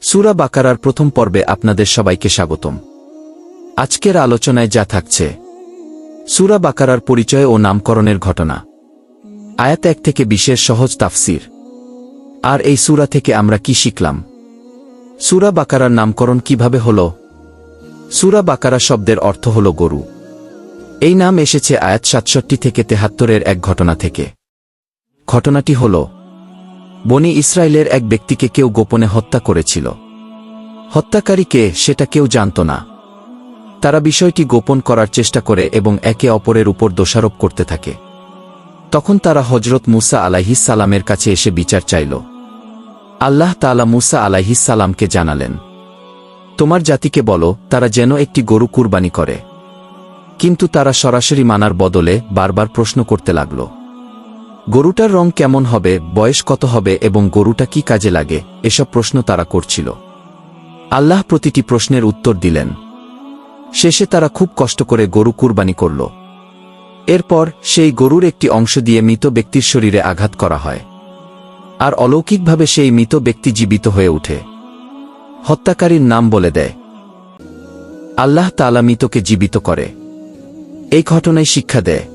সূরা বাকারার প্রথম পর্বে আপনাদের সবাইকে স্বাগতম। আজকের আলোচনায় যা থাকছে: সূরা বাকারার পরিচয় ও নামকরণের ঘটনা, আয়াত 1 থেকে 20 সহজ তাফসির। আর এই সূরা থেকে আমরা কি শিখলাম? সূরা বাকারার নামকরণ কিভাবে হলো? সূরা বাকারা শব্দের অর্থ হল গরু। এই নাম এসেছে আয়াত 67 থেকে 73 এক ঘটনা থেকে। ঘটনাটি হল, বনি ইসরায়েলের এক ব্যক্তিকে কেউ গোপনে হত্যা করেছিল। হত্যাকারী কে সেটা কেউ জানত না। তারা বিষয়টি গোপন করার চেষ্টা করে এবং একে অপরের উপর দোষারোপ করতে থাকে। তখন তারা হযরত মূসা আলাইহিস সালামের কাছে এসে বিচার চাইল। আল্লাহ তাআলা মূসা আলাইহিস সালামকে জানালেন, তোমার জাতিকে বলো তারা যেন একটি গরু কুরবানি করে। কিন্তু তারা সরাসরি মানার বদলে বারবার প্রশ্ন করতে লাগল। গরুটার রং কেমন হবে, বয়স কত হবে এবং গরুটা কি কাজে লাগে, এসব প্রশ্ন তারা করছিল। আল্লাহ প্রতিটি প্রশ্নের উত্তর দিলেন। শেষে তারা খুব কষ্ট করে গরু কুরবানি করল। এরপর সেই গরুর একটি অংশ দিয়ে মৃত ব্যক্তির শরীরে আঘাত করা হয়, আর অলৌকিকভাবে সেই মৃত ব্যক্তি জীবিত হয়ে ওঠে। হত্যাকারীর নাম বলে দেয়। আল্লাহ তাআলা মৃতকে জীবিত করে। এই ঘটনায় শিক্ষা দেয়,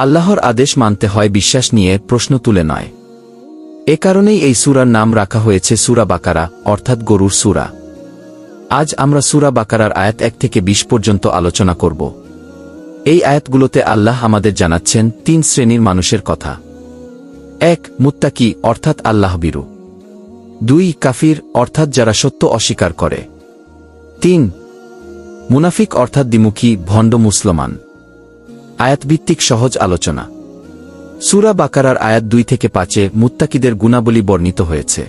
আল্লাহর আদেশ মানতে হয় বিশ্বাস নিয়ে, প্রশ্ন তুলে নয়। এ কারণেই এই সূরার নাম রাখা হয়েছে সূরা বাকারা, অর্থাৎ গরুর সূরা। আজ আমরা সূরা বাকারার আয়াত 1 থেকে 20 পর্যন্ত আলোচনা করব। এই আয়াতগুলোতে আল্লাহ আমাদের জানাচ্ছেন 3 শ্রেণীর মানুষের কথা। 1. মুত্তাকি, অর্থাৎ আল্লাহভীরু। 2. কাফির, অর্থাৎ যারা সত্য অস্বীকার করে। 3. মুনাফিক, অর্থাৎ দ্বিমুখী ভণ্ড মুসলমান। আয়াতভিত্তিক সহজ আলোচনা। সূরা বাকারার আয়াত 2 থেকে 5-এ মুত্তাকিদের গুণাবলী বর্ণিত হয়েছে।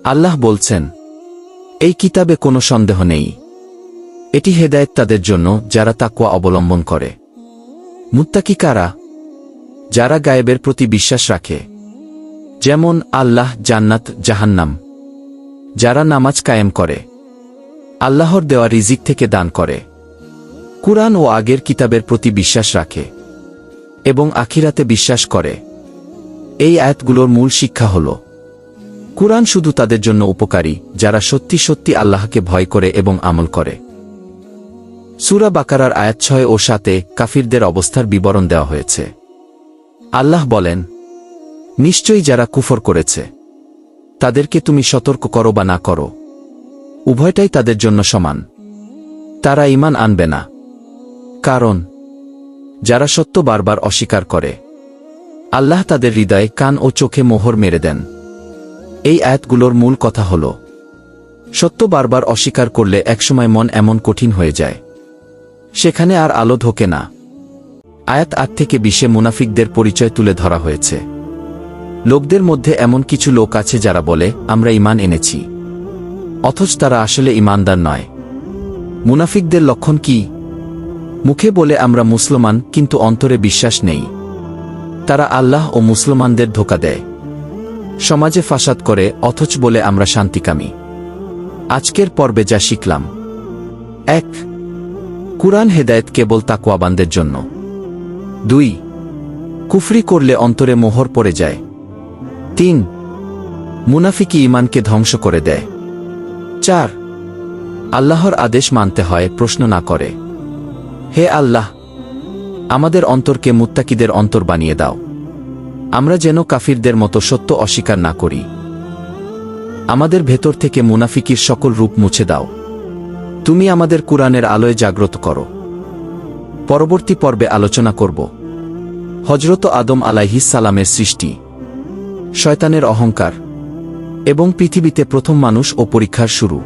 আল্লাহ বলছেন, এই কিতাবে কোনো সন্দেহ নেই, এটি হেদায়েত তাদের জন্য যারা তাকওয়া অবলম্বন করে। মুত্তাকি কারা? যারা গায়েবের প্রতি বিশ্বাস রাখে, যেমন আল্লাহ, জান্নাত, জাহান্নাম। যারা নামাজ কায়েম করে, আল্লাহর দেওয়া রিজিক থেকে দান করে, কুরআন ও আগের কিতাবের প্রতি বিশ্বাস রাখে এবং আখিরাতে বিশ্বাস করে। এই আয়াতগুলোর মূল শিক্ষা হল, কুরআন শুধু তাদের জন্য উপকারী যারা সত্যি সত্যি আল্লাহকে ভয় করে এবং আমল করে। সূরা বাকারার আয়াত 6 ও 7-এ কাফিরদের অবস্থার বিবরণ দেওয়া হয়েছে। আল্লাহ বলেন, নিশ্চয়ই যারা কুফর করেছে তাদেরকে তুমি সতর্ক করো বা না করো, উভয়টাই তাদের জন্য সমান। তারা ঈমান আনবে না, কারণ যারা সত্য বারবার অস্বীকার করে আল্লাহ তাদের হৃদয়ে, কান ও চোখে মোহর মেরে দেন। এই আয়াতগুলোর মূল কথা হল, সত্য বারবার অস্বীকার করলে একসময় মন এমন কঠিন হয়ে যায়, সেখানে আর আলো ঢোকে না। আয়াত 8 থেকে 20-এ মুনাফিকদের পরিচয় তুলে ধরা হয়েছে। লোকদের মধ্যে এমন কিছু লোক আছে যারা বলে আমরা ঈমান এনেছি, অথচ তারা আসলে ঈমানদার নয়। মুনাফিকদের লক্ষণ কি? মুখে বলে আমরা মুসলমান, কিন্তু অন্তরে বিশ্বাস নেই। তারা আল্লাহ ও মুসলমানদের ধোঁকা দেয়, সমাজে ফাসাদ করে, অথচ বলে আমরা শান্তিকামী। আজকের পর্বে যা শিখলাম: 1. কুরআন হেদায়েত কেবল তাকওয়াবানদের জন্য। 2. কুফরি করলে অন্তরে মোহর পড়ে যায়। 3. মুনাফিকি ঈমানকে ধ্বংস করে দেয়। 4. আল্লাহর আদেশ মানতে হয়, প্রশ্ন না করে। হে আল্লাহ, আমাদের অন্তরকে মুত্তাকিদের অন্তর বানিয়ে দাও, আমরা যেন কাফিরদের মতো সত্য অস্বীকার না করি। আমাদের ভেতর থেকে মুনাফিকির সকল রূপ মুছে দাও। তুমি আমাদের কুরআনের আলোয় জাগ্রত করো। পরবর্তী পর্বে আলোচনা করব হযরত আদম আলাইহিস সালামের সৃষ্টি, শয়তানের অহংকার এবং পৃথিবীতে প্রথম মানুষ ও পরীক্ষার শুরু।